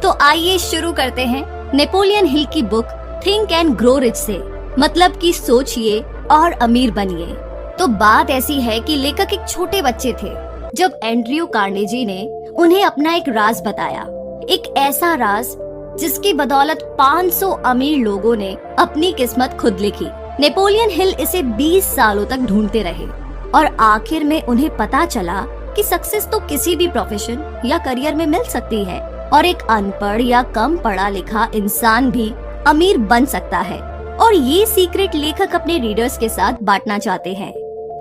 तो आइए शुरू करते हैं नेपोलियन हिल की book think and grow rich से, मतलब कि सोचिए और अमीर बनिए। तो बात ऐसी है कि लेखक एक छोटे बच्चे थे जब एंड्रयू कार्नेगी ने उन्हें अपना एक राज बताया, एक ऐसा राज जिसकी बदौलत 500 अमीर लोगों ने अपनी किस्मत खुद लिखी। नेपोलियन हिल इसे 20 सालों तक ढूंढते रहे और आखिर में उन्हें पता चला कि सक्सेस तो किसी भी प्रोफेशन या करियर में मिल सकती है और एक अनपढ़ या कम पढ़ा लिखा इंसान भी अमीर बन सकता है। और ये सीक्रेट लेखक अपने रीडर्स के साथ बांटना चाहते हैं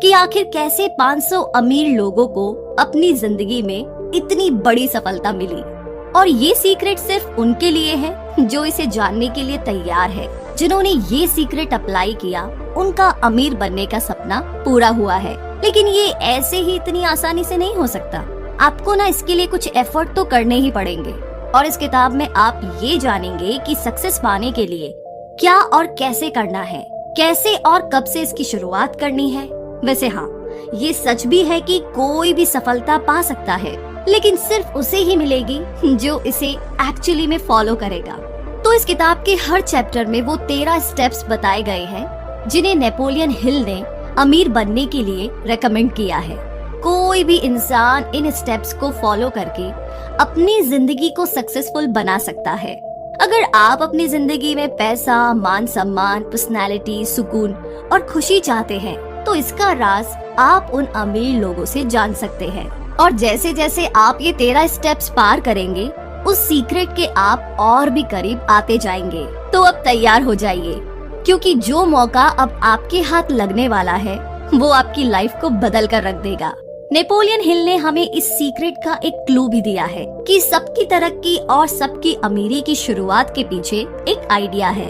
कि आखिर कैसे 500 अमीर लोगों को अपनी जिंदगी में इतनी बड़ी सफलता मिली। और ये सीक्रेट सिर्फ उनके लिए है जो इसे जानने के लिए तैयार है। जिन्होंने ये सीक्रेट अप्लाई किया उनका अमीर बनने का सपना पूरा हुआ है। लेकिन ये ऐसे ही इतनी आसानी से नहीं हो सकता। आपको ना इसके लिए कुछ एफर्ट तो करने ही पड़ेंगे। और इस किताब में आप ये जानेंगे कि सक्सेस पाने के लिए क्या और कैसे करना है, कैसे और कब से इसकी शुरुआत करनी है। वैसे हाँ, ये सच भी है कि कोई भी सफलता पा सकता है, लेकिन सिर्फ उसे ही मिलेगी जो इसे एक्चुअली में फॉलो करेगा। तो इस किताब के हर चैप्टर में वो 13 स्टेप्स बताए गए हैं जिन्हें नेपोलियन हिल ने अमीर बनने के लिए रेकमेंड किया है। कोई भी इंसान इन स्टेप्स को फॉलो करके अपनी जिंदगी को सक्सेसफुल बना सकता है। अगर आप अपनी जिंदगी में पैसा, मान सम्मान, पर्सनैलिटी, सुकून और खुशी चाहते हैं तो इसका राज आप उन अमीर लोगों से जान सकते हैं। और जैसे जैसे आप ये 13 स्टेप्स पार करेंगे उस सीक्रेट के आप और भी करीब आते जाएंगे। तो अब तैयार हो जाइए, क्योंकि जो मौका अब आपके हाथ लगने वाला है वो आपकी लाइफ को बदल कर रख देगा। नेपोलियन हिल ने हमें इस सीक्रेट का एक क्लू भी दिया है कि सबकी तरक्की और सबकी अमीरी की शुरुआत के पीछे एक आइडिया है।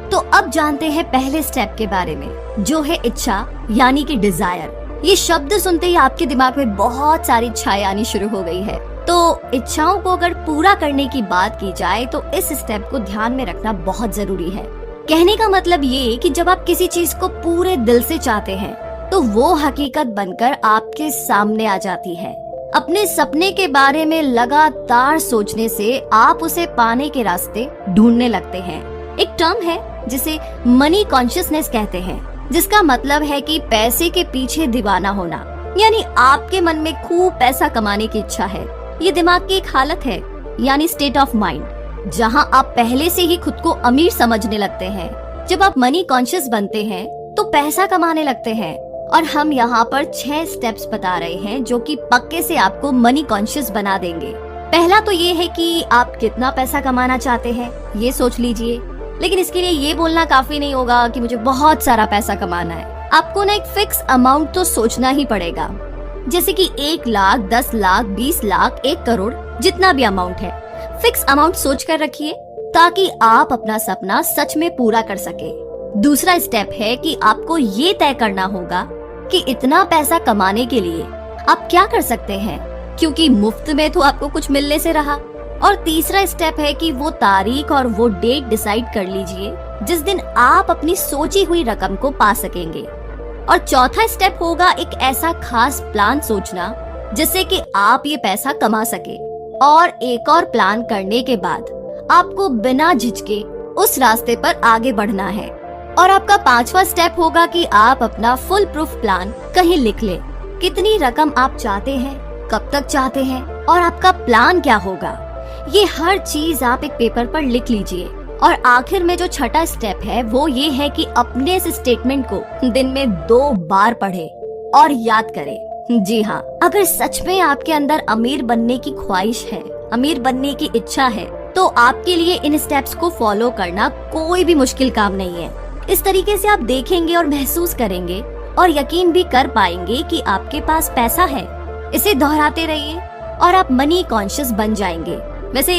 तो अब जानते हैं पहले स्टेप के बारे में, जो है इच्छा यानी कि डिजायर। ये शब्द सुनते ही आपके दिमाग में बहुत सारी इच्छाएं आनी शुरू हो गई है। तो इच्छाओं को अगर पूरा करने की बात की जाए तो इस स्टेप को ध्यान में रखना बहुत जरूरी है। कहने का मतलब ये कि जब आप किसी चीज को पूरे दिल से चाहते हैं तो वो हकीकत बनकर आपके सामने आ जाती है। अपने सपने के बारे में लगातार सोचने से आप उसे पाने के रास्ते ढूंढने लगते हैं। एक टर्म है जिसे मनी कॉन्शियसनेस कहते हैं, जिसका मतलब है कि पैसे के पीछे दीवाना होना। यानी आपके मन में खूब पैसा कमाने की इच्छा है। ये दिमाग की एक हालत है, यानी स्टेट ऑफ माइंड, जहां आप पहले से ही खुद को अमीर समझने लगते हैं। जब आप मनी कॉन्शियस बनते हैं तो पैसा कमाने लगते हैं। और हम यहाँ पर 6 स्टेप्स बता रहे हैं जो कि पक्के से आपको मनी कॉन्शियस बना देंगे। पहला तो ये है कि आप कितना पैसा कमाना चाहते हैं, ये सोच लीजिए। लेकिन इसके लिए ये बोलना काफी नहीं होगा कि मुझे बहुत सारा पैसा कमाना है। आपको ना एक फिक्स अमाउंट तो सोचना ही पड़ेगा, जैसे कि 1 लाख, 10 लाख, 20 लाख, 1 करोड़, जितना भी अमाउंट है। फिक्स अमाउंट सोच कर रखिए ताकि आप अपना सपना सच में पूरा कर सके। दूसरा स्टेप है कि आपको ये तय करना होगा कि इतना पैसा कमाने के लिए आप क्या कर सकते हैं, क्योंकि मुफ्त में तो आपको कुछ मिलने से रहा। और तीसरा स्टेप है कि वो तारीख और वो डेट डिसाइड कर लीजिए जिस दिन आप अपनी सोची हुई रकम को पा सकेंगे। और चौथा स्टेप होगा एक ऐसा खास प्लान सोचना जिससे कि आप ये पैसा कमा सके। और एक और प्लान करने के बाद आपको बिना झिझके उस रास्ते पर आगे बढ़ना है। और आपका 5वां स्टेप होगा कि आप अपना फुल प्रूफ प्लान कहीं लिख ले। कितनी रकम आप चाहते हैं, कब तक चाहते हैं और आपका प्लान क्या होगा, ये हर चीज आप एक पेपर पर लिख लीजिए। और आखिर में जो छठा स्टेप है वो ये है कि अपने इस स्टेटमेंट को दिन में 2 बार पढ़े और याद करें। जी हाँ, अगर सच में आपके अंदर अमीर बनने की ख्वाहिश है, अमीर बनने की इच्छा है, तो आपके लिए इन स्टेप्स को फॉलो करना कोई भी मुश्किल काम नहीं है। इस तरीके से आप देखेंगे और महसूस करेंगे और यकीन भी कर पाएंगे कि आपके पास पैसा है। इसे दोहराते रहिए और आप मनी कॉन्शियस बन जाएंगे। वैसे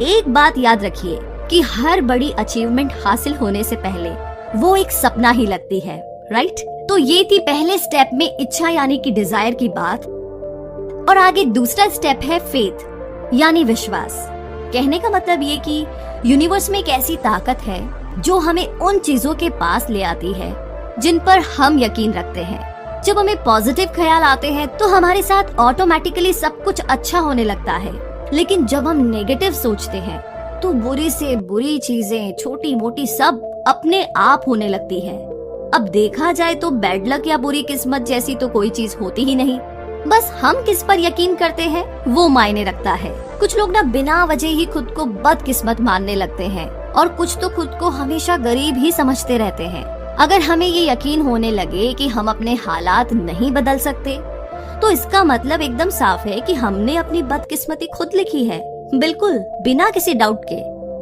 एक बात याद रखिए कि हर बड़ी अचीवमेंट हासिल होने से पहले वो एक सपना ही लगती है, राइट? तो ये थी पहले स्टेप में इच्छा यानी कि डिजायर की बात। और आगे दूसरा स्टेप है फेथ यानी विश्वास। कहने का मतलब ये कि यूनिवर्स में एक ऐसी ताकत है जो हमें उन चीजों के पास ले आती है जिन पर हम यकीन रखते हैं। जब हमें पॉजिटिव ख्याल आते हैं तो हमारे साथ ऑटोमेटिकली सब कुछ अच्छा होने लगता है। लेकिन जब हम नेगेटिव सोचते हैं तो बुरी से बुरी चीजें छोटी मोटी सब अपने आप होने लगती है। अब देखा जाए तो बैड लक या बुरी किस्मत जैसी तो कोई चीज होती ही नहीं, बस हम किस पर यकीन करते हैं वो मायने रखता है। कुछ लोग ना बिना वजह ही खुद को बदकिस्मत मानने लगते हैं और कुछ तो खुद को हमेशा गरीब ही समझते रहते हैं। अगर हमें ये यकीन होने लगे कि हम अपने हालात नहीं बदल सकते तो इसका मतलब एकदम साफ है कि हमने अपनी बदकिस्मती खुद लिखी है, बिल्कुल बिना किसी डाउट के।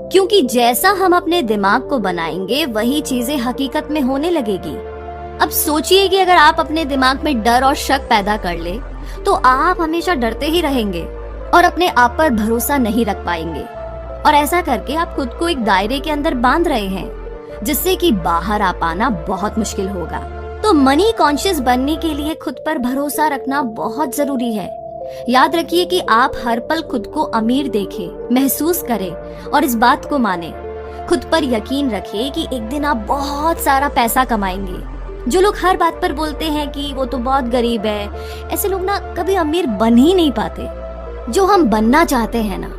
क्योंकि जैसा हम अपने दिमाग को बनाएंगे वही चीजें हकीकत में होने लगेगी। अब सोचिए कि अगर आप अपने दिमाग में डर और शक पैदा कर ले तो आप हमेशा डरते ही रहेंगे और अपने आप पर भरोसा नहीं रख पाएंगे, और ऐसा करके आप खुद को एक दायरे के अंदर बांध रहे हैं जिससे कि बाहर आ पाना बहुत मुश्किल होगा। तो मनी कॉन्शियस बनने के लिए खुद पर भरोसा रखना बहुत जरूरी है। याद रखिए कि आप हर पल खुद को अमीर देखें, महसूस करें और इस बात को माने। खुद पर यकीन रखें कि एक दिन आप बहुत सारा पैसा कमाएंगे। जो लोग हर बात पर बोलते हैं कि वो तो बहुत गरीब है, ऐसे लोग ना कभी अमीर बन ही नहीं पाते। जो हम बनना चाहते हैं ना,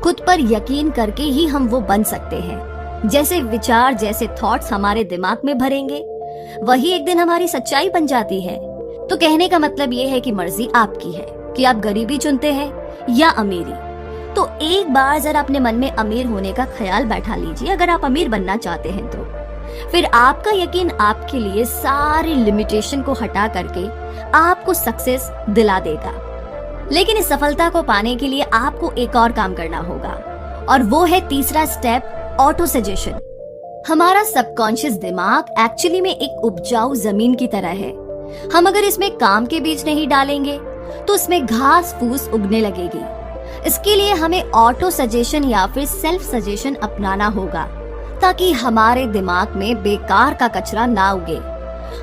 खुद पर यकीन करके ही हम वो बन सकते हैं। जैसे विचार, जैसे थॉट्स हमारे दिमाग में भरेंगे वही एक दिन हमारी सच्चाई बन जाती है। तो कहने का मतलब ये है कि मर्जी आपकी है कि आप गरीबी चुनते हैं या अमीरी। तो एक बार जरा अपने मन में अमीर होने का ख्याल बैठा लीजिए। अगर आप अमीर बनना चाहते हैं तो फिर आपका यकीन आपके लिए सारी लिमिटेशन को हटा करके आपको सक्सेस दिला देगा। लेकिन इस सफलता को पाने के लिए आपको एक और काम करना होगा, और वो है तीसरा स्टेप, ऑटो सजेशन। हमारा सबकॉन्शियस दिमाग एक्चुअली में एक उपजाऊ जमीन की तरह है। हम अगर इसमें काम के बीज नहीं डालेंगे तो इसमें घास फूस उगने लगेगी। इसके लिए हमें ऑटो सजेशन या फिर सेल्फ सजेशन अपनाना होगा ताकि हमारे दिमाग में बेकार का कचरा ना उगे।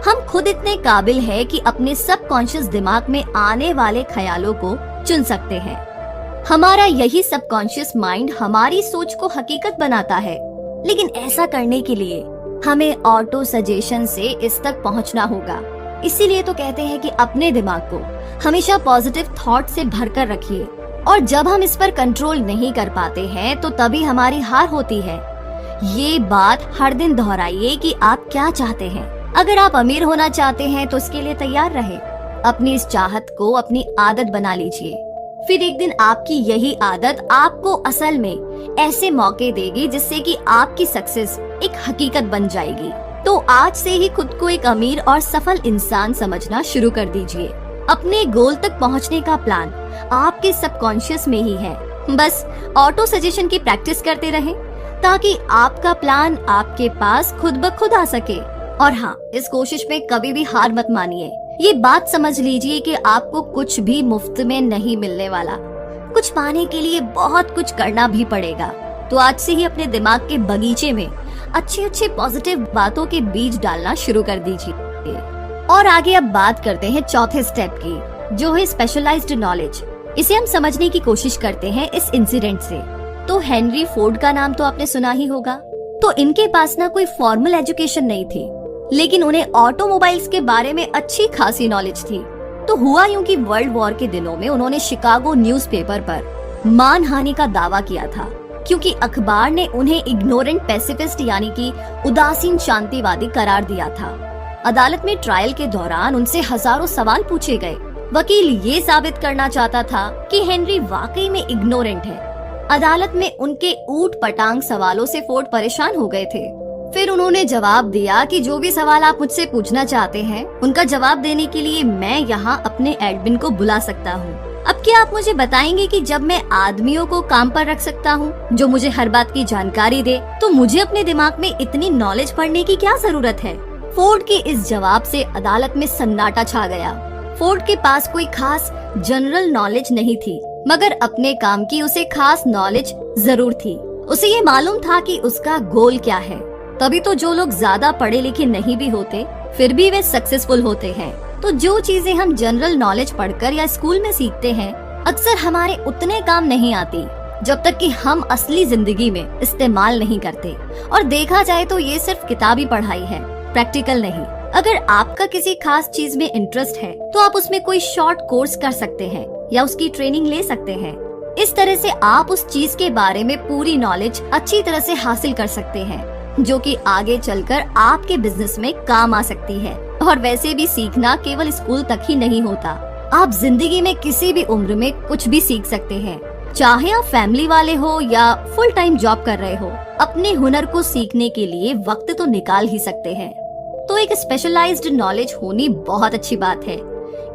हम खुद इतने काबिल है कि अपने सबकॉन्शियस दिमाग में आने वाले ख्यालों को चुन सकते हैं। हमारा यही सबकॉन्शियस माइंड हमारी सोच को हकीकत बनाता है, लेकिन ऐसा करने के लिए हमें ऑटो सजेशन से इस तक पहुंचना होगा। इसीलिए तो कहते हैं कि अपने दिमाग को हमेशा पॉजिटिव थॉट से भरकर रखिए, और जब हम इस पर कंट्रोल नहीं कर पाते हैं तो तभी हमारी हार होती है। ये बात हर दिन दोहराइए कि आप क्या चाहते हैं। अगर आप अमीर होना चाहते हैं तो इसके लिए तैयार रहे। अपनी इस चाहत को अपनी आदत बना लीजिए। फिर एक दिन आपकी यही आदत आपको असल में ऐसे मौके देगी जिससे कि आपकी सक्सेस एक हकीकत बन जाएगी। तो आज से ही खुद को एक अमीर और सफल इंसान समझना शुरू कर दीजिए। अपने गोल तक पहुंचने का प्लान आपके सबकॉन्शियस में ही है। बस ऑटो सजेशन की प्रैक्टिस करते रहें ताकि आपका प्लान आपके पास खुद ब खुद आ सके। और हाँ, इस कोशिश में कभी भी हार मत मानिए। ये बात समझ लीजिए कि आपको कुछ भी मुफ्त में नहीं मिलने वाला। कुछ पाने के लिए बहुत कुछ करना भी पड़ेगा। तो आज से ही अपने दिमाग के बगीचे में अच्छे अच्छे पॉजिटिव बातों के बीज डालना शुरू कर दीजिए। और आगे अब बात करते हैं चौथे स्टेप की, जो है स्पेशलाइज्ड नॉलेज। इसे हम समझने की कोशिश करते हैं इस इंसिडेंट से। तो हेनरी फोर्ड का नाम तो आपने सुना ही होगा। तो इनके पास ना कोई फॉर्मल एजुकेशन नहीं थी, लेकिन उन्हें ऑटोमोबाइल्स के बारे में अच्छी खासी नॉलेज थी। तो हुआ यूं कि वर्ल्ड वॉर के दिनों में उन्होंने शिकागो न्यूज़पेपर पर मानहानि का दावा किया था, क्योंकि अखबार ने उन्हें इग्नोरेंट पैसिफिस्ट यानी कि उदासीन शांतिवादी करार दिया था। अदालत में ट्रायल के दौरान उनसे हजारों सवाल पूछे गए। वकील ये साबित करना चाहता था कि हेनरी वाकई में इग्नोरेंट है। अदालत में उनके ऊट पटांग सवालों से फोर्ड परेशान हो गए थे। फिर उन्होंने जवाब दिया कि जो भी सवाल आप मुझसे पूछना चाहते हैं उनका जवाब देने के लिए मैं यहाँ अपने एडमिन को बुला सकता हूँ। अब क्या आप मुझे बताएंगे कि जब मैं आदमियों को काम पर रख सकता हूँ जो मुझे हर बात की जानकारी दे, तो मुझे अपने दिमाग में इतनी नॉलेज पढ़ने की क्या जरूरत है? फोर्ड के इस जवाब से अदालत में सन्नाटा छा गया। फोर्ड के पास कोई खास जनरल नॉलेज नहीं थी, मगर अपने काम की उसे खास नॉलेज जरूर थी। उसे ये मालूम था कि उसका गोल क्या है। तभी तो जो लोग ज्यादा पढ़े लिखे नहीं भी होते फिर भी वे सक्सेसफुल होते हैं। तो जो चीजें हम जनरल नॉलेज पढ़कर या स्कूल में सीखते हैं अक्सर हमारे उतने काम नहीं आती जब तक कि हम असली जिंदगी में इस्तेमाल नहीं करते। और देखा जाए तो ये सिर्फ किताबी पढ़ाई है, प्रैक्टिकल नहीं। अगर आपका किसी खास चीज में इंटरेस्ट है तो आप उसमें कोई शॉर्ट कोर्स कर सकते हैं या उसकी ट्रेनिंग ले सकते हैं। इस तरह से आप उस चीज के बारे में पूरी नॉलेज अच्छी तरह से हासिल कर सकते हैं, जो कि आगे चलकर आपके बिजनेस में काम आ सकती है। और वैसे भी सीखना केवल स्कूल तक ही नहीं होता, आप जिंदगी में किसी भी उम्र में कुछ भी सीख सकते हैं। चाहे आप फैमिली वाले हो या फुल टाइम जॉब कर रहे हो, अपने हुनर को सीखने के लिए वक्त तो निकाल ही सकते हैं। तो एक स्पेशलाइज्ड नॉलेज होनी बहुत अच्छी बात है,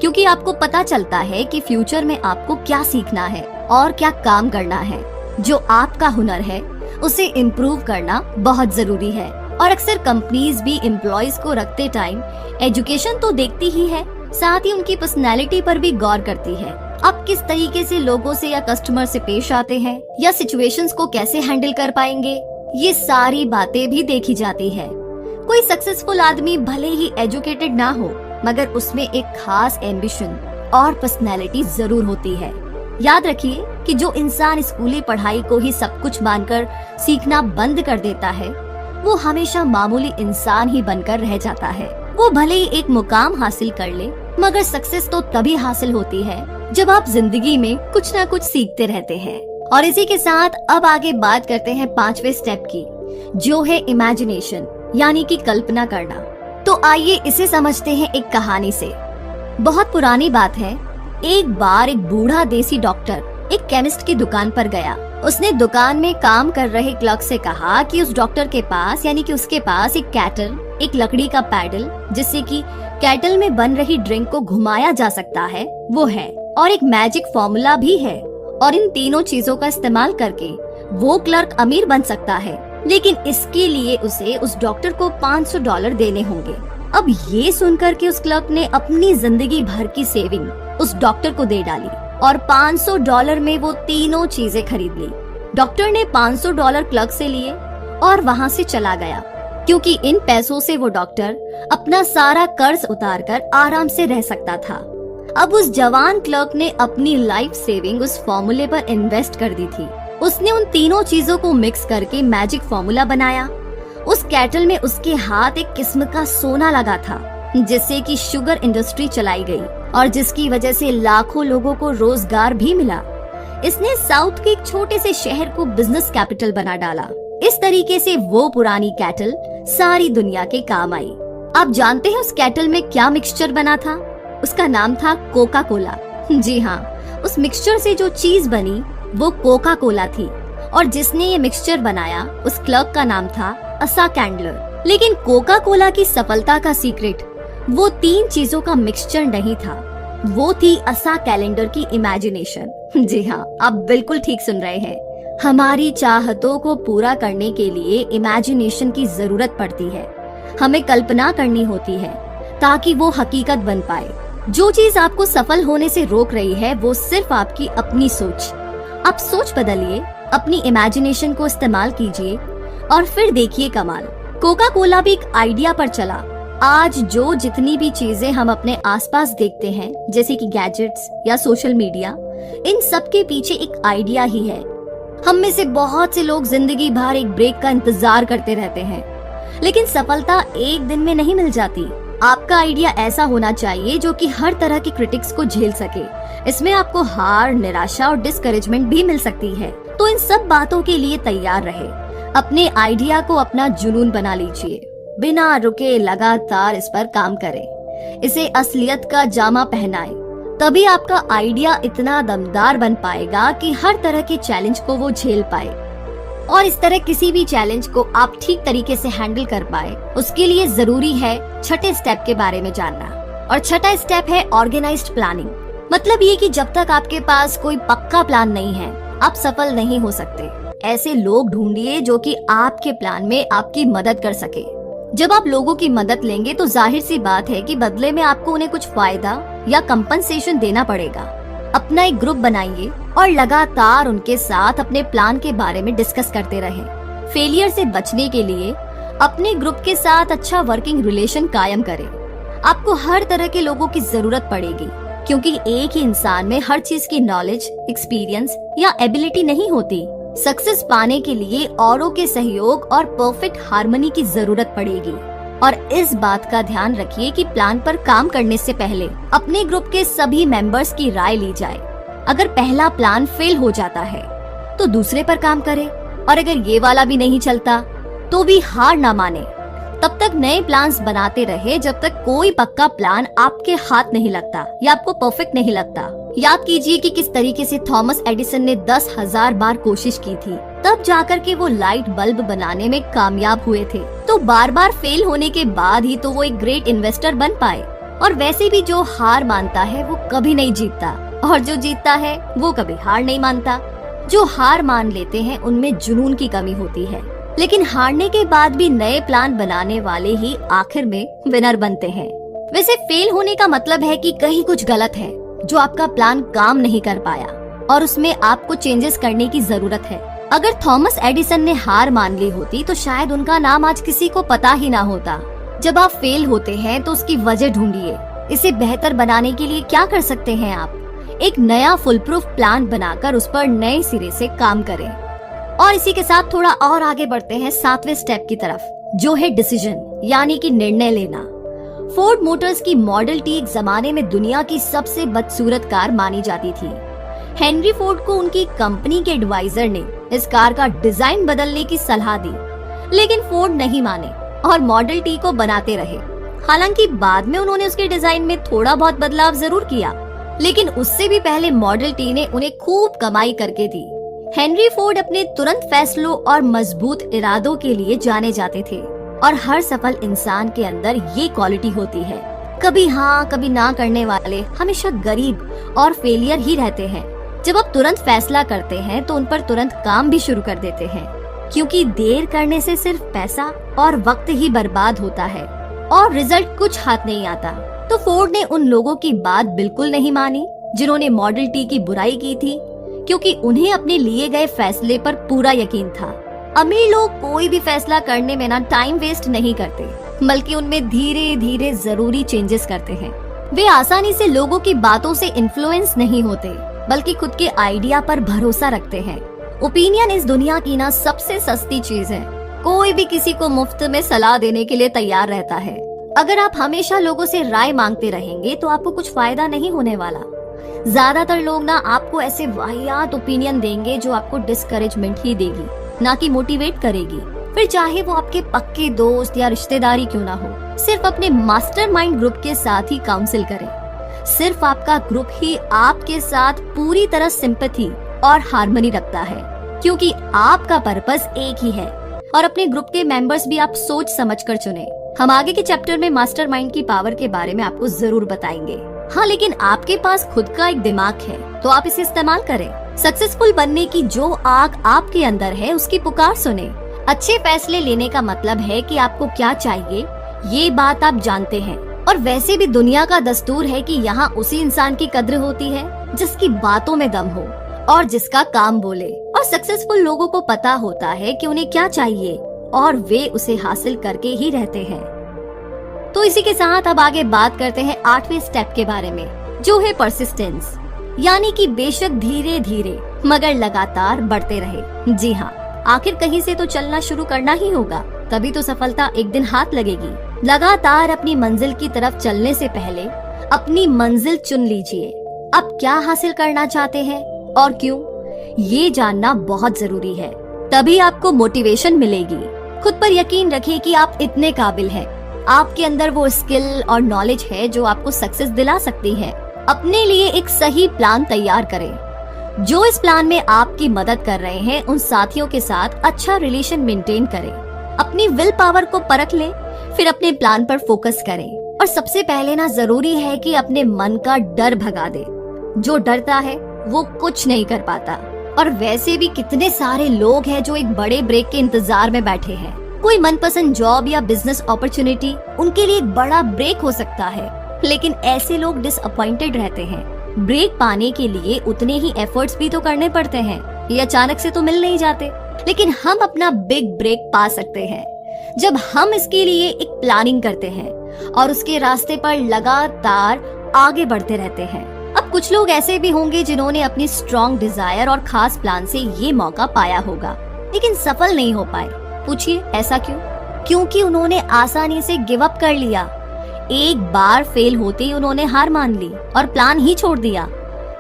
क्योंकि आपको पता चलता है कि फ्यूचर में आपको क्या सीखना है और क्या काम करना है। जो आपका हुनर है उसे इम्प्रूव करना बहुत जरूरी है। और अक्सर कंपनीज भी एम्प्लॉयज को रखते टाइम एजुकेशन तो देखती ही है, साथ ही उनकी पर्सनैलिटी पर भी गौर करती है। आप किस तरीके से लोगों से या कस्टमर से पेश आते हैं या सिचुएशंस को कैसे हैंडल कर पाएंगे, ये सारी बातें भी देखी जाती है। कोई सक्सेसफुल आदमी भले ही एजुकेटेड ना हो, मगर उसमें एक खास एम्बिशन और पर्सनैलिटी जरूर होती है। याद रखिए कि जो इंसान स्कूली पढ़ाई को ही सब कुछ मानकर सीखना बंद कर देता है, वो हमेशा मामूली इंसान ही बनकर रह जाता है। वो भले ही एक मुकाम हासिल कर ले, मगर सक्सेस तो तभी हासिल होती है जब आप जिंदगी में कुछ ना कुछ सीखते रहते हैं। और इसी के साथ अब आगे बात करते हैं 5वें स्टेप की, जो है इमेजिनेशन, यानी कि कल्पना करना। तो आइए इसे समझते हैं एक कहानी से। बहुत पुरानी बात है, एक बार एक बूढ़ा देसी डॉक्टर एक केमिस्ट की दुकान पर गया। उसने दुकान में काम कर रहे क्लर्क से कहा कि उस डॉक्टर के पास, यानी कि उसके पास एक कैटल, एक लकड़ी का पैडल जिससे कि कैटल में बन रही ड्रिंक को घुमाया जा सकता है, वो है, और एक मैजिक फॉर्मूला भी है। और इन तीनों चीजों का इस्तेमाल करके वो क्लर्क अमीर बन सकता है, लेकिन इसके लिए उसे उस डॉक्टर को $500 देने होंगे। अब ये सुनकर के उस क्लर्क ने अपनी जिंदगी भर की सेविंग उस डॉक्टर को दे डाली और $500 में वो तीनों चीजें खरीद ली। डॉक्टर ने $500 क्लर्क से लिए और वहाँ से चला गया, क्योंकि इन पैसों से वो डॉक्टर अपना सारा कर्ज उतारकर आराम से रह सकता था। अब उस जवान क्लर्क ने अपनी लाइफ सेविंग उस फॉर्मूले पर इन्वेस्ट कर दी थी। उसने उन तीनों चीजों को मिक्स करके मैजिक फॉर्मूला बनाया। उस कैटल में उसके हाथ एक किस्म का सोना लगा था, जिससे कि शुगर इंडस्ट्री चलाई गई और जिसकी वजह से लाखों लोगों को रोजगार भी मिला। इसने साउथ के एक छोटे से शहर को बिजनेस कैपिटल बना डाला। इस तरीके से वो पुरानी कैटल सारी दुनिया के काम आई। आप जानते हैं उस कैटल में क्या मिक्सचर बना था? उसका नाम था कोका कोला। जी हाँ, उस मिक्सचर से जो चीज बनी वो कोका कोला थी, और जिसने ये मिक्सचर बनाया उस क्लर्क का नाम था असा कैंडलर। लेकिन कोका कोला की सफलता का सीक्रेट वो 3 चीजों का मिक्सचर नहीं था, वो थी असा कैलेंडर की इमेजिनेशन। जी हाँ, आप बिल्कुल ठीक सुन रहे हैं। हमारी चाहतों को पूरा करने के लिए इमेजिनेशन की जरूरत पड़ती है। हमें कल्पना करनी होती है ताकि वो हकीकत बन पाए। जो चीज आपको सफल होने से रोक रही है वो सिर्फ आपकी अपनी सोच। आप सोच बदलिए, अपनी इमेजिनेशन को इस्तेमाल कीजिए और फिर देखिए कमाल। कोका कोला भी एक आइडिया पर चला। आज जो जितनी भी चीजें हम अपने आसपास देखते हैं, जैसे कि गैजेट्स या सोशल मीडिया, इन सब के पीछे एक आइडिया ही है। हम में से बहुत से लोग जिंदगी भर एक ब्रेक का इंतजार करते रहते हैं, लेकिन सफलता एक दिन में नहीं मिल जाती। आपका आइडिया ऐसा होना चाहिए जो कि हर तरह की क्रिटिक्स को झेल सके। इसमें आपको हार, निराशा और डिस्करेजमेंट भी मिल सकती है। तो इन सब बातों के लिए तैयार रहे। अपने आइडिया को अपना जुनून बना लीजिए, बिना रुके लगातार इस पर काम करें, इसे असलियत का जामा पहनाएं। तभी आपका आइडिया इतना दमदार बन पाएगा कि हर तरह के चैलेंज को वो झेल पाए। और इस तरह किसी भी चैलेंज को आप ठीक तरीके से हैंडल कर पाए, उसके लिए जरूरी है 6ठे स्टेप के बारे में जानना। और 6ठा स्टेप है ऑर्गेनाइज्ड प्लानिंग। मतलब ये कि जब तक आपके पास कोई पक्का प्लान नहीं है, आप सफल नहीं हो सकते। ऐसे लोग ढूंढिए जो कि आपके प्लान में आपकी मदद कर सके। जब आप लोगों की मदद लेंगे तो जाहिर सी बात है कि बदले में आपको उन्हें कुछ फायदा या कंपनसेशन देना पड़ेगा। अपना एक ग्रुप बनाइए और लगातार उनके साथ अपने प्लान के बारे में डिस्कस करते रहें। फेलियर से बचने के लिए अपने ग्रुप के साथ अच्छा वर्किंग रिलेशन कायम करें। आपको हर तरह के लोगों की जरूरत पड़ेगी, क्योंकि एक ही इंसान में हर चीज की नॉलेज, एक्सपीरियंस या एबिलिटी नहीं होती। सक्सेस पाने के लिए औरों के सहयोग और परफेक्ट हार्मनी की जरूरत पड़ेगी। और इस बात का ध्यान रखिए कि प्लान पर काम करने से पहले अपने ग्रुप के सभी मेंबर्स की राय ली जाए। अगर पहला प्लान फेल हो जाता है तो दूसरे पर काम करे, और अगर ये वाला भी नहीं चलता तो भी हार ना माने। तब तक नए प्लान्स बनाते रहे जब तक कोई पक्का प्लान आपके हाथ नहीं लगता या आपको परफेक्ट नहीं लगता। याद कीजिए कि किस तरीके से थॉमस एडिसन ने 10,000 बार कोशिश की थी, तब जाकर के वो लाइट बल्ब बनाने में कामयाब हुए थे। तो बार बार फेल होने के बाद ही तो वो एक ग्रेट इन्वेस्टर बन पाए। और वैसे भी जो हार मानता है वो कभी नहीं जीतता, और जो जीतता है वो कभी हार नहीं मानता। जो हार मान लेते हैं उनमें जुनून की कमी होती है, लेकिन हारने के बाद भी नए प्लान बनाने वाले ही आखिर में विनर बनते हैं। वैसे फेल होने का मतलब है कि कहीं कुछ गलत है, जो आपका प्लान काम नहीं कर पाया और उसमें आपको चेंजेस करने की जरूरत है। अगर थॉमस एडिसन ने हार मान ली होती तो शायद उनका नाम आज किसी को पता ही ना होता। जब आप फेल होते हैं तो उसकी वजह ढूंढिए। इसे बेहतर बनाने के लिए क्या कर सकते हैं आप? एक नया फुल प्रूफ प्लान बनाकर उस पर नए सिरे से काम करें। और इसी के साथ थोड़ा और आगे बढ़ते हैं 7वें स्टेप की तरफ, जो है डिसीजन, यानी कि निर्णय लेना। फोर्ड मोटर्स की मॉडल टी एक जमाने में दुनिया की सबसे बदसूरत कार मानी जाती थी। हेनरी फोर्ड को उनकी कंपनी के एडवाइजर ने इस कार का डिजाइन बदलने की सलाह दी, लेकिन फोर्ड नहीं माने और मॉडल टी को बनाते रहे। हालांकि बाद में उन्होंने उसके डिजाइन में थोड़ा बहुत बदलाव जरूर किया, लेकिन उससे भी पहले मॉडल टी ने उन्हें खूब कमाई करके दी। हेनरी फोर्ड अपने तुरंत फैसलों और मजबूत इरादों के लिए जाने जाते थे, और हर सफल इंसान के अंदर ये क्वालिटी होती है। कभी हाँ कभी ना करने वाले हमेशा गरीब और फेलियर ही रहते हैं। जब आप तुरंत फैसला करते हैं तो उन पर तुरंत काम भी शुरू कर देते हैं, क्योंकि देर करने से सिर्फ पैसा और वक्त ही बर्बाद होता है और रिजल्ट कुछ हाथ नहीं आता। तो फोर्ड ने उन लोगों की बात बिल्कुल नहीं मानी जिन्होंने मॉडल टी की बुराई की थी, क्योंकि उन्हें अपने लिए गए फैसले पर पूरा यकीन था। अमीर लोग कोई भी फैसला करने में ना टाइम वेस्ट नहीं करते, बल्कि उनमें धीरे धीरे जरूरी चेंजेस करते हैं। वे आसानी से लोगों की बातों से इन्फ्लुएंस नहीं होते, बल्कि खुद के आइडिया पर भरोसा रखते हैं। ओपिनियन इस दुनिया की ना सबसे सस्ती चीज है। कोई भी किसी को मुफ्त में सलाह देने के लिए तैयार रहता है। अगर आप हमेशा लोगों से राय मांगते रहेंगे तो आपको कुछ फायदा नहीं होने वाला। ज्यादातर लोग ना आपको ऐसे वाहियात ओपिनियन देंगे जो आपको डिस्करेजमेंट ही देगी, ना कि मोटिवेट करेगी। फिर चाहे वो आपके पक्के दोस्त या रिश्तेदारी क्यों ना हो, सिर्फ अपने मास्टरमाइंड ग्रुप के साथ ही काउंसिल करें। सिर्फ आपका ग्रुप ही आपके साथ पूरी तरह सिंपैथी और हार्मनी रखता है, क्योंकि आपका पर्पस एक ही है। और अपने ग्रुप के मेंबर्स भी आप सोच समझकर चुने। हम आगे के चैप्टर में मास्टरमाइंड की पावर के बारे में आपको जरूर बताएंगे। हाँ, लेकिन आपके पास खुद का एक दिमाग है तो आप इसे इस्तेमाल करें। सक्सेसफुल बनने की जो आग आपके अंदर है उसकी पुकार सुने। अच्छे फैसले लेने का मतलब है कि आपको क्या चाहिए ये बात आप जानते हैं। और वैसे भी दुनिया का दस्तूर है कि यहाँ उसी इंसान की कद्र होती है जिसकी बातों में दम हो और जिसका काम बोले। और सक्सेसफुल लोगों को पता होता है कि उन्हें क्या चाहिए और वे उसे हासिल करके ही रहते हैं। तो इसी के साथ अब आगे बात करते हैं 8वें स्टेप के बारे में, जो है परसिस्टेंस, यानी कि बेशक धीरे धीरे मगर लगातार बढ़ते रहे। जी हाँ, आखिर कहीं से तो चलना शुरू करना ही होगा, तभी तो सफलता एक दिन हाथ लगेगी। लगातार अपनी मंजिल की तरफ चलने से पहले अपनी मंजिल चुन लीजिए। आप क्या हासिल करना चाहते हैं और क्यों, ये जानना बहुत जरूरी है। तभी आपको मोटिवेशन मिलेगी। खुद पर यकीन रखिए कि आप इतने काबिल हैं। आपके अंदर वो स्किल और नॉलेज है जो आपको सक्सेस दिला सकती है। अपने लिए एक सही प्लान तैयार करें। जो इस प्लान में आपकी मदद कर रहे हैं उन साथियों के साथ अच्छा रिलेशन मेंटेन करें। अपनी विल पावर को परख लें, फिर अपने प्लान पर फोकस करें। और सबसे पहले ना जरूरी है कि अपने मन का डर भगा दे। जो डरता है वो कुछ नहीं कर पाता। और वैसे भी कितने सारे लोग हैं जो एक बड़े ब्रेक के इंतजार में बैठे हैं। कोई मनपसंद जॉब या बिजनेस अपॉर्चुनिटी उनके लिए एक बड़ा ब्रेक हो सकता है, लेकिन ऐसे लोग डिसअपॉइंटेड रहते हैं। ब्रेक पाने के लिए उतने ही एफर्ट्स भी तो करने पड़ते हैं, ये अचानक से तो मिल नहीं जाते। लेकिन हम अपना बिग ब्रेक पा सकते हैं जब हम इसके लिए एक प्लानिंग करते हैं और उसके रास्ते पर लगातार आगे बढ़ते रहते हैं। अब कुछ लोग ऐसे भी होंगे जिन्होंने अपनी स्ट्रॉन्ग डिजायर और खास प्लान से ये मौका पाया होगा, लेकिन सफल नहीं हो पाए। पूछिए ऐसा क्यों? क्योंकि उन्होंने आसानी से गिव अप कर लिया। एक बार फेल होते ही उन्होंने हार मान ली और प्लान ही छोड़ दिया।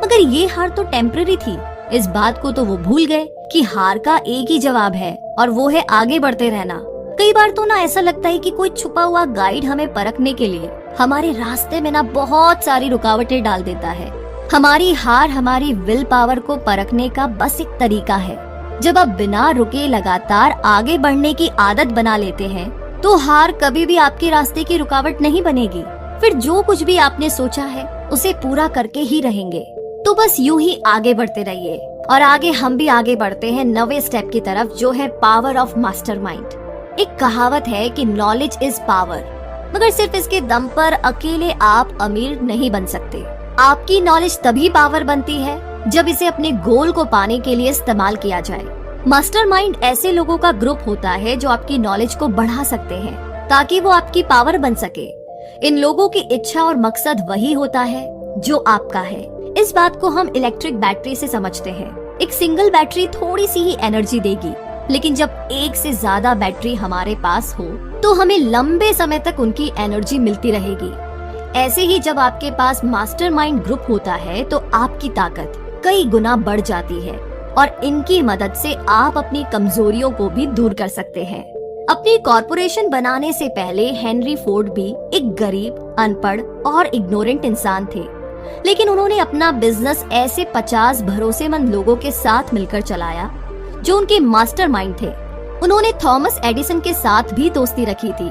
मगर ये हार तो टेम्पररी थी। इस बात को तो वो भूल गए कि हार का एक ही जवाब है और वो है आगे बढ़ते रहना। कई बार तो ना ऐसा लगता है कि कोई छुपा हुआ गाइड हमें परखने के लिए हमारे रास्ते में ना बहुत सारी रुकावटें डाल देता है। हमारी हार हमारी विल पावर को परखने का बस एक तरीका है। जब आप बिना रुके लगातार आगे बढ़ने की आदत बना लेते हैं तो हार कभी भी आपके रास्ते की रुकावट नहीं बनेगी। फिर जो कुछ भी आपने सोचा है उसे पूरा करके ही रहेंगे। तो बस यूं ही आगे बढ़ते रहिए। और आगे हम भी आगे बढ़ते हैं नवे स्टेप की तरफ, जो है पावर ऑफ मास्टरमाइंड। एक कहावत है कि नॉलेज इज पावर, मगर सिर्फ इसके दम पर अकेले आप अमीर नहीं बन सकते। आपकी नॉलेज तभी पावर बनती है जब इसे अपने गोल को पाने के लिए इस्तेमाल किया जाए। मास्टरमाइंड ऐसे लोगों का ग्रुप होता है जो आपकी नॉलेज को बढ़ा सकते हैं ताकि वो आपकी पावर बन सके। इन लोगों की इच्छा और मकसद वही होता है जो आपका है। इस बात को हम इलेक्ट्रिक बैटरी से समझते हैं। एक सिंगल बैटरी थोड़ी सी ही एनर्जी देगी, लेकिन जब एक से ज्यादा बैटरी हमारे पास हो तो हमें लंबे समय तक उनकी एनर्जी मिलती रहेगी। ऐसे ही जब आपके पास मास्टरमाइंड ग्रुप होता है तो आपकी ताकत कई गुना बढ़ जाती है और इनकी मदद से आप अपनी कमजोरियों को भी दूर कर सकते हैं। अपनी कॉरपोरेशन बनाने से पहले हेनरी फोर्ड भी एक गरीब, अनपढ़ और इग्नोरेंट इंसान थे, लेकिन उन्होंने अपना बिजनेस ऐसे 50 भरोसेमंद लोगों के साथ मिलकर चलाया जो उनके मास्टरमाइंड थे। उन्होंने थॉमस एडिसन के साथ भी दोस्ती रखी थी।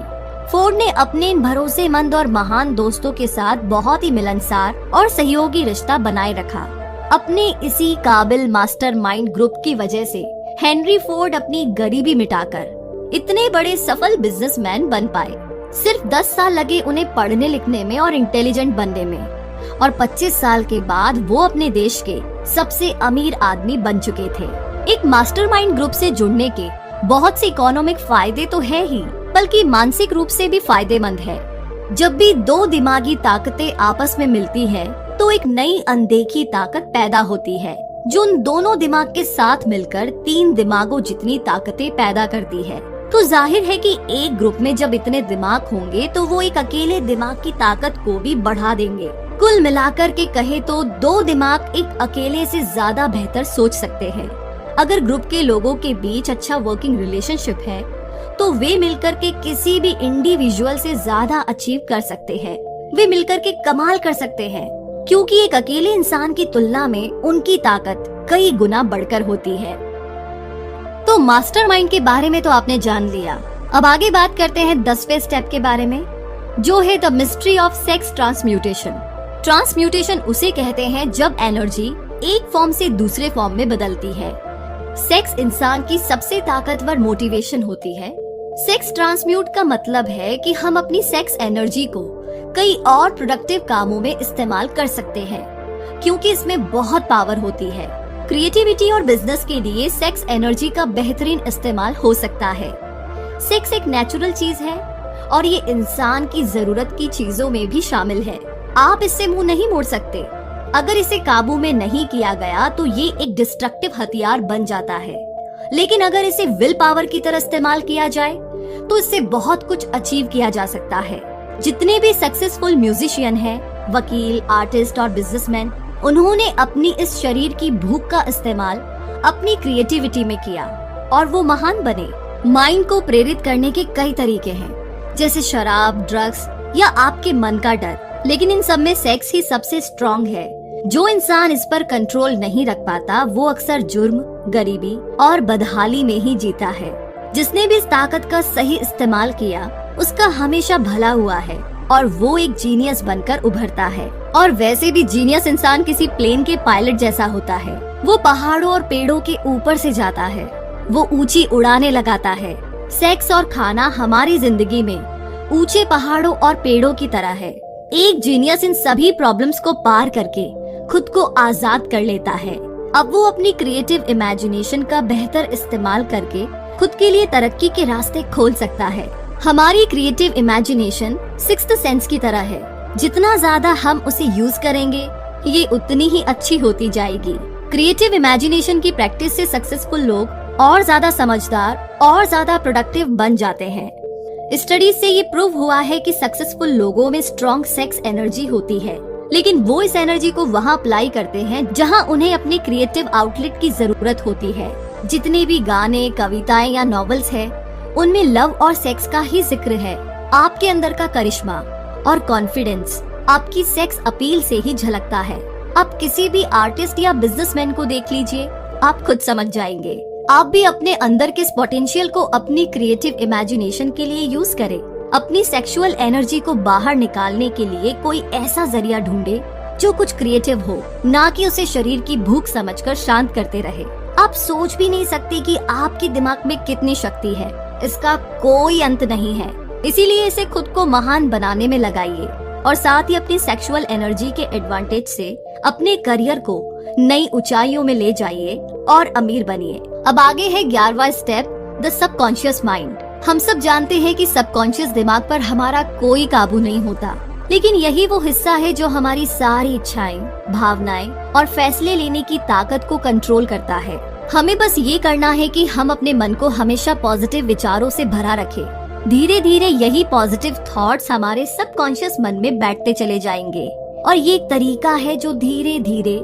फोर्ड ने अपने इन भरोसेमंद और महान दोस्तों के साथ बहुत ही मिलनसार और सहयोगी रिश्ता बनाए रखा। अपने इसी काबिल मास्टरमाइंड ग्रुप की वजह से हेनरी फोर्ड अपनी गरीबी मिटाकर इतने बड़े सफल बिजनेसमैन बन पाए। सिर्फ 10 साल लगे उन्हें पढ़ने लिखने में और इंटेलिजेंट बनने में, और 25 साल के बाद वो अपने देश के सबसे अमीर आदमी बन चुके थे। एक मास्टरमाइंड ग्रुप से जुड़ने के बहुत से इकोनॉमिक फायदे तो है ही, बल्कि मानसिक रूप से भी फायदेमंद है। जब भी दो दिमागी ताकतें आपस में मिलती है तो एक नई अनदेखी ताकत पैदा होती है जो उन दोनों दिमाग के साथ मिलकर 3 दिमागों जितनी ताकतें पैदा करती है। तो जाहिर है कि एक ग्रुप में जब इतने दिमाग होंगे तो वो एक अकेले दिमाग की ताकत को भी बढ़ा देंगे। कुल मिलाकर के कहे तो 2 दिमाग एक अकेले से ज्यादा बेहतर सोच सकते हैं। अगर ग्रुप के लोगों के बीच अच्छा वर्किंग रिलेशनशिप है तो वे मिलकर के किसी भी इंडिविजुअल से ज्यादा अचीव कर सकते हैं। वे मिलकर के कमाल कर सकते हैं, क्योंकि एक अकेले इंसान की तुलना में उनकी ताकत कई गुना बढ़कर होती है। तो मास्टरमाइंड के बारे में तो आपने जान लिया। अब आगे बात करते हैं 10वें स्टेप के बारे में, जो है the mystery of sex transmutation. Transmutation उसे कहते हैं जब एनर्जी एक फॉर्म से दूसरे फॉर्म में बदलती है। सेक्स इंसान की सबसे ताकतवर मोटिवेशन होती है। सेक्स ट्रांसम्यूट का मतलब है कि हम अपनी सेक्स एनर्जी को कई और प्रोडक्टिव कामों में इस्तेमाल कर सकते हैं, क्योंकि इसमें बहुत पावर होती है। क्रिएटिविटी और बिजनेस के लिए सेक्स एनर्जी का बेहतरीन इस्तेमाल हो सकता है। सेक्स एक नेचुरल चीज है और ये इंसान की जरूरत की चीजों में भी शामिल है। आप इससे मुंह नहीं मोड़ सकते। अगर इसे काबू में नहीं किया गया तो ये एक डिस्ट्रक्टिव हथियार बन जाता है, लेकिन अगर इसे विल पावर की तरह इस्तेमाल किया जाए तो इससे बहुत कुछ अचीव किया जा सकता है। जितने भी सक्सेसफुल म्यूजिशियन हैं, वकील, आर्टिस्ट और बिजनेसमैन, उन्होंने अपनी इस शरीर की भूख का इस्तेमाल अपनी क्रिएटिविटी में किया और वो महान बने। माइंड को प्रेरित करने के कई तरीके हैं, जैसे शराब, ड्रग्स या आपके मन का डर, लेकिन इन सब में सेक्स ही सबसे स्ट्रॉन्ग है। जो इंसान इस पर कंट्रोल नहीं रख पाता वो अक्सर जुर्म, गरीबी और बदहाली में ही जीता है। जिसने भी इस ताकत का सही इस्तेमाल किया उसका हमेशा भला हुआ है और वो एक जीनियस बनकर उभरता है। और वैसे भी जीनियस इंसान किसी प्लेन के पायलट जैसा होता है। वो पहाड़ों और पेड़ों के ऊपर से जाता है, वो ऊंची उड़ानें लगाता है। सेक्स और खाना हमारी जिंदगी में ऊंचे पहाड़ों और पेड़ों की तरह है। एक जीनियस इन सभी प्रॉब्लम्स को पार करके खुद को आजाद कर लेता है। अब वो अपनी क्रिएटिव इमेजिनेशन का बेहतर इस्तेमाल करके खुद के लिए तरक्की के रास्ते खोल सकता है। हमारी क्रिएटिव इमेजिनेशन सिक्स्थ सेंस की तरह है। जितना ज्यादा हम उसे यूज करेंगे ये उतनी ही अच्छी होती जाएगी। क्रिएटिव इमेजिनेशन की प्रैक्टिस से सक्सेसफुल लोग और ज्यादा समझदार और ज्यादा प्रोडक्टिव बन जाते हैं। स्टडीज से ये प्रूव हुआ है कि सक्सेसफुल लोगों में स्ट्रॉन्ग सेक्स एनर्जी होती है लेकिन वो इस एनर्जी को वहाँ अप्लाई करते हैं जहाँ उन्हें अपने क्रिएटिव आउटलेट की जरूरत होती है। जितने भी गाने, कविताएं या नॉवेल्स है, उनमें लव और सेक्स का ही जिक्र है। आपके अंदर का करिश्मा और कॉन्फिडेंस आपकी सेक्स अपील से ही झलकता है। आप किसी भी आर्टिस्ट या बिजनेसमैन को देख लीजिए, आप खुद समझ जाएंगे। आप भी अपने अंदर के इस पोटेंशियल को अपनी क्रिएटिव इमेजिनेशन के लिए यूज करें। अपनी सेक्सुअल एनर्जी को बाहर निकालने के लिए कोई ऐसा जरिया ढूंढे जो कुछ क्रिएटिव हो, ना कि उसे शरीर की भूख समझकर शांत करते रहे। आप सोच भी नहीं सकते कि आपके दिमाग में कितनी शक्ति है, इसका कोई अंत नहीं है। इसीलिए इसे खुद को महान बनाने में लगाइए और साथ ही अपनी सेक्सुअल एनर्जी के एडवांटेज से अपने करियर को नई ऊंचाइयों में ले जाइए और अमीर बनिए। अब आगे है 11वां स्टेप, द सबकॉन्शियस माइंड। हम सब जानते हैं कि सबकॉन्शियस दिमाग पर हमारा कोई काबू नहीं होता, लेकिन यही वो हिस्सा है जो हमारी सारी इच्छाएं, भावनाएं और फैसले लेने की ताकत को कंट्रोल करता है। हमें बस ये करना है कि हम अपने मन को हमेशा पॉजिटिव विचारों से भरा रखें। धीरे धीरे यही पॉजिटिव थॉट्स हमारे सबकॉन्शियस मन में बैठते चले जाएंगे और ये एक तरीका है जो धीरे धीरे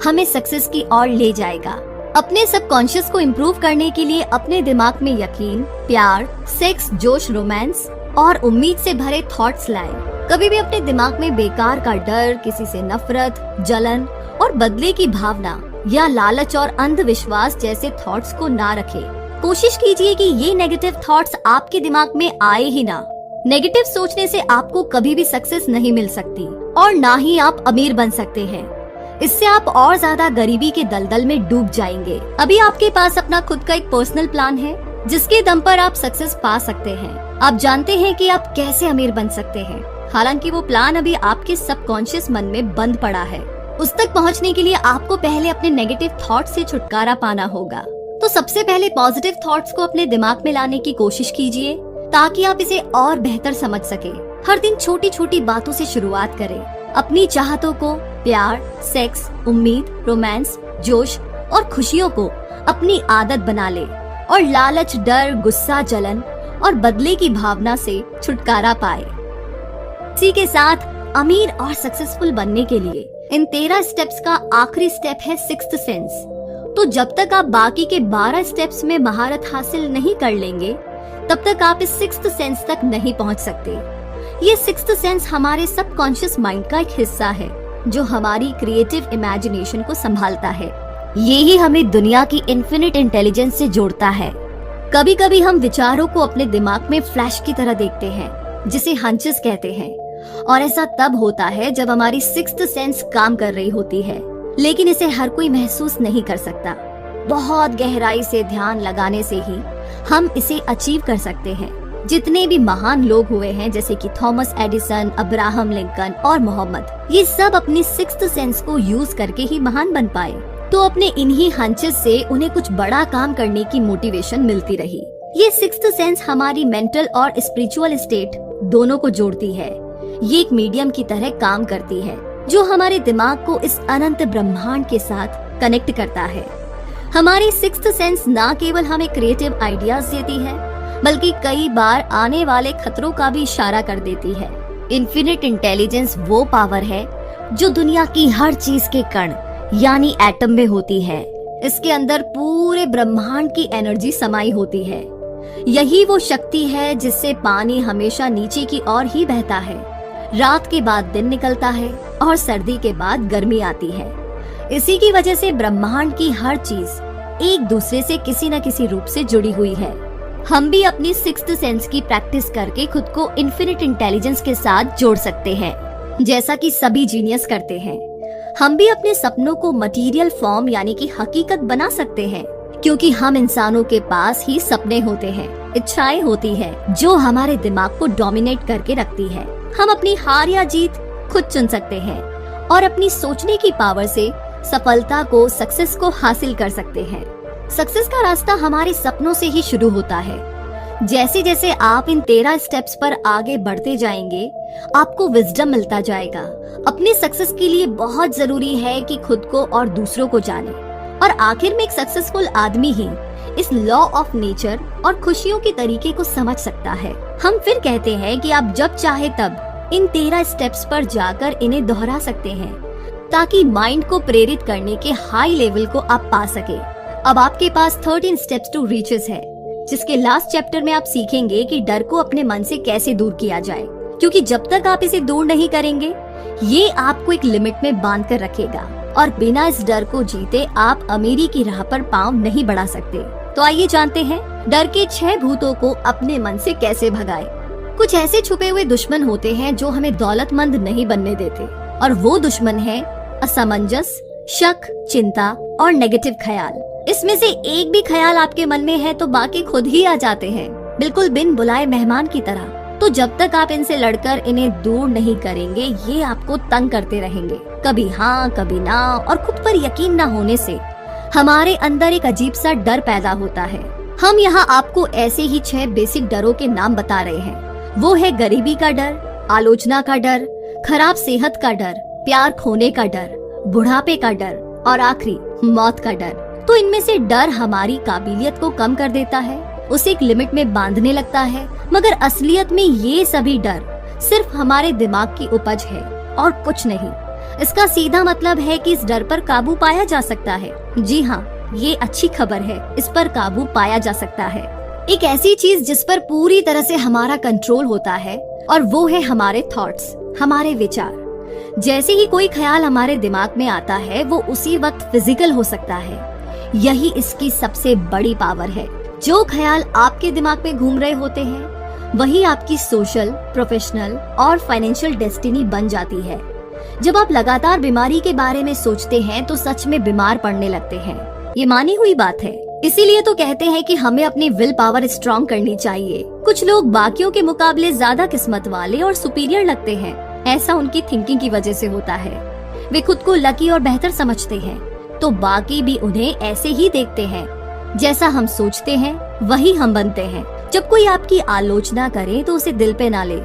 हमें सक्सेस की ओर ले जाएगा। अपने सबकॉन्शियस को इम्प्रूव करने के लिए अपने दिमाग में यकीन, प्यार, सेक्स, जोश, रोमांस और उम्मीद से भरे थॉट्स लाएं। कभी भी अपने दिमाग में बेकार का डर, किसी से नफरत, जलन और बदले की भावना या लालच और अंधविश्वास जैसे थॉट्स को ना रखें। कोशिश कीजिए कि ये नेगेटिव थॉट्स आपके दिमाग में आए ही ना। नेगेटिव सोचने से आपको कभी भी सक्सेस नहीं मिल सकती और ना ही आप अमीर बन सकते हैं। इससे आप और ज्यादा गरीबी के दलदल में डूब जाएंगे। अभी आपके पास अपना खुद का एक पर्सनल प्लान है जिसके दम पर आप सक्सेस पा सकते हैं। आप जानते हैं कि आप कैसे अमीर बन सकते हैं, हालांकि वो प्लान अभी आपके सबकॉन्शियस मन में बंद पड़ा है। उस तक पहुंचने के लिए आपको पहले अपने नेगेटिव थॉट्स से छुटकारा पाना होगा। तो सबसे पहले पॉजिटिव थॉट्स को अपने दिमाग में लाने की कोशिश कीजिए ताकि आप इसे और बेहतर समझ सके। हर दिन छोटी छोटी बातों से शुरुआत करें। अपनी चाहतों को, प्यार, सेक्स, उम्मीद, रोमांस, जोश और खुशियों को अपनी आदत बना ले और लालच, डर, गुस्सा, जलन और बदले की भावना से छुटकारा पाए। इसी के साथ अमीर और सक्सेसफुल बनने के लिए इन 13 स्टेप्स का आखिरी स्टेप है सिक्स्थ सेंस। तो जब तक आप बाकी के 12 स्टेप्स में महारत हासिल नहीं कर लेंगे, तब तक आप इस सिक्स्थ सेंस तक नहीं पहुंच सकते। ये सिक्स्थ सेंस हमारे सबकॉन्शियस माइंड का एक हिस्सा है जो हमारी क्रिएटिव इमेजिनेशन को संभालता है। ये ही हमें दुनिया की इन्फिनिट इंटेलिजेंस से जोड़ता है। कभी कभी हम विचारों को अपने दिमाग में फ्लैश की तरह देखते हैं, जिसे हंचेस कहते हैं, और ऐसा तब होता है जब हमारी सिक्स्थ सेंस काम कर रही होती है, लेकिन इसे हर कोई महसूस नहीं कर सकता। बहुत गहराई से ध्यान लगाने से ही हम इसे अचीव कर सकते हैं। जितने भी महान लोग हुए हैं, जैसे कि थॉमस एडिसन, अब्राहम लिंकन और मोहम्मद, ये सब अपनी सिक्स्थ सेंस को यूज करके ही महान बन पाए। तो अपने इन्हीं हंचेस से उन्हें कुछ बड़ा काम करने की मोटिवेशन मिलती रही। ये सिक्स्थ सेंस हमारी मेंटल और स्पिरिचुअल स्टेट दोनों को जोड़ती है। ये एक मीडियम की तरह काम करती है जो हमारे दिमाग को इस अनंत ब्रह्मांड के साथ कनेक्ट करता है। हमारी सिक्स्थ सेंस ना केवल हमें क्रिएटिव आइडियाज देती है, बल्कि कई बार आने वाले खतरों का भी इशारा कर देती है। इन्फिनिट इंटेलिजेंस वो पावर है जो दुनिया की हर चीज के कण यानी एटम में होती है। इसके अंदर पूरे ब्रह्मांड की एनर्जी समाई होती है। यही वो शक्ति है जिससे पानी हमेशा नीचे की ओर ही बहता है। रात के बाद दिन निकलता है और सर्दी के बाद गर्मी आती है। इसी की वजह से ब्रह्मांड की हर चीज एक दूसरे से किसी न किसी रूप से जुड़ी हुई है। हम भी अपनी सिक्स्थ सेंस की प्रैक्टिस करके खुद को इन्फिनिट इंटेलिजेंस के साथ जोड़ सकते हैं, जैसा कि सभी जीनियस करते हैं। हम भी अपने सपनों को मटेरियल फॉर्म यानी कि हकीकत बना सकते हैं, क्योंकि हम इंसानों के पास ही सपने होते हैं, इच्छाएं होती है जो हमारे दिमाग को डोमिनेट करके रखती है। हम अपनी हार या जीत खुद चुन सकते हैं और अपनी सोचने की पावर से सफलता को, सक्सेस को हासिल कर सकते हैं। सक्सेस का रास्ता हमारे सपनों से ही शुरू होता है। जैसे जैसे आप इन 13 स्टेप्स पर आगे बढ़ते जाएंगे, आपको विजडम मिलता जाएगा। अपने सक्सेस के लिए बहुत जरूरी है कि खुद को और दूसरों को जाने, और आखिर में एक सक्सेसफुल आदमी ही इस लॉ ऑफ नेचर और खुशियों के तरीके को समझ सकता है। हम फिर कहते हैं कि आप जब चाहे तब इन 13 स्टेप्स पर जाकर इन्हें दोहरा सकते हैं ताकि माइंड को प्रेरित करने के हाई लेवल को आप पा सके। अब आपके पास 13 स्टेप्स टू रीचेस है, जिसके लास्ट चैप्टर में आप सीखेंगे कि डर को अपने मन से कैसे दूर किया जाए, क्योंकि जब तक आप इसे दूर नहीं करेंगे ये आपको एक लिमिट में बांध कर रखेगा और बिना इस डर को जीते आप अमीरी की राह पर पांव नहीं बढ़ा सकते। तो आइए जानते हैं डर के 6 भूतों को अपने मन से कैसे भगाएं। कुछ ऐसे छुपे हुए दुश्मन होते हैं जो हमें दौलतमंद नहीं बनने देते, और वो दुश्मन है असमंजस, शक, चिंता और नेगेटिव ख्याल। इसमें से एक भी ख्याल आपके मन में है तो बाकी खुद ही आ जाते हैं, बिल्कुल बिन बुलाए मेहमान की तरह। तो जब तक आप इनसे लड़कर इन्हें दूर नहीं करेंगे ये आपको तंग करते रहेंगे, कभी हाँ कभी ना, और खुद पर यकीन न होने से हमारे अंदर एक अजीब सा डर पैदा होता है। हम यहाँ आपको ऐसे ही 6 बेसिक डरों के नाम बता रहे हैं। वो है गरीबी का डर, आलोचना का डर, खराब सेहत का डर, प्यार खोने का डर, बुढ़ापे का डर और आखिरी मौत का डर। तो इनमें से डर हमारी काबिलियत को कम कर देता है, उसे एक लिमिट में बांधने लगता है, मगर असलियत में ये सभी डर सिर्फ हमारे दिमाग की उपज है और कुछ नहीं। इसका सीधा मतलब है कि इस डर पर काबू पाया जा सकता है। जी हाँ, ये अच्छी खबर है, इस पर काबू पाया जा सकता है। एक ऐसी चीज जिस पर पूरी तरह से हमारा कंट्रोल होता है, और वो है हमारे थॉट्स, हमारे विचार। जैसे ही कोई ख्याल हमारे दिमाग में आता है वो उसी वक्त फिजिकल हो सकता है। यही इसकी सबसे बड़ी पावर है। जो ख्याल आपके दिमाग में घूम रहे होते हैं वही आपकी सोशल, प्रोफेशनल और फाइनेंशियल डेस्टिनी बन जाती है। जब आप लगातार बीमारी के बारे में सोचते हैं तो सच में बीमार पड़ने लगते हैं, ये मानी हुई बात है। इसीलिए तो कहते हैं कि हमें अपनी विल पावर स्ट्रॉन्ग करनी चाहिए। कुछ लोग बाकियों के मुकाबले ज्यादा किस्मत वाले और सुपीरियर लगते हैं। ऐसा उनकी थिंकिंग की वजह से होता है। वे खुद को लकी और बेहतर समझते हैं, तो बाकी भी उन्हें ऐसे ही देखते हैं। जैसा हम सोचते हैं वही हम बनते हैं। जब कोई आपकी आलोचना करे तो उसे दिल पे ना ले।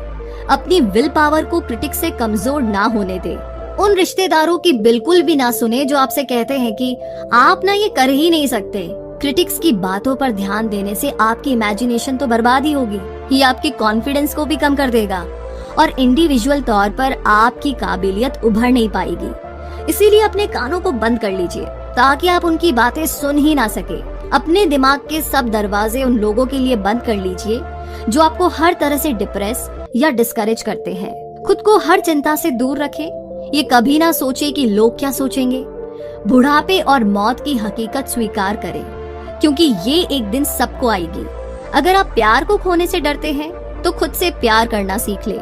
अपनी विल पावर को क्रिटिक्स से कमजोर ना होने दे। उन रिश्तेदारों की बिल्कुल भी ना सुने जो आपसे कहते हैं कि आप ना ये कर ही नहीं सकते। क्रिटिक्स की बातों पर ध्यान देने से आपकी इमेजिनेशन तो बर्बाद ही होगी, ये आपके कॉन्फिडेंस को भी कम कर देगा और इंडिविजुअल तौर पर आपकी काबिलियत उभर नहीं पाएगी। इसीलिए अपने कानों को बंद कर लीजिए ताकि आप उनकी बातें सुन ही ना सके। अपने दिमाग के सब दरवाजे उन लोगों के लिए बंद कर लीजिए जो आपको हर तरह से डिप्रेस या डिस्करेज करते हैं। खुद को हर चिंता से दूर रखें। ये कभी ना सोचे कि लोग क्या सोचेंगे। बुढ़ापे और मौत की हकीकत स्वीकार करें, क्योंकि ये एक दिन सबको आएगी। अगर आप प्यार को खोने से डरते हैं तो खुद से प्यार करना सीख ले।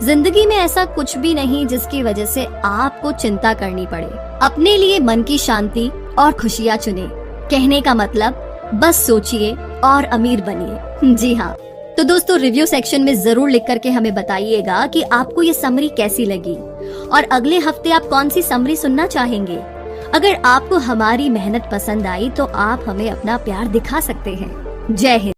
जिंदगी में ऐसा कुछ भी नहीं जिसकी वजह से आपको चिंता करनी पड़े। अपने लिए मन की शांति और खुशियाँ चुने। कहने का मतलब बस सोचिए और अमीर बनिए। जी हाँ, तो दोस्तों रिव्यू सेक्शन में जरूर लिख करके हमें बताइएगा कि आपको ये समरी कैसी लगी और अगले हफ्ते आप कौन सी समरी सुनना चाहेंगे। अगर आपको हमारी मेहनत पसंद आई तो आप हमें अपना प्यार दिखा सकते हैं। जय हिंद।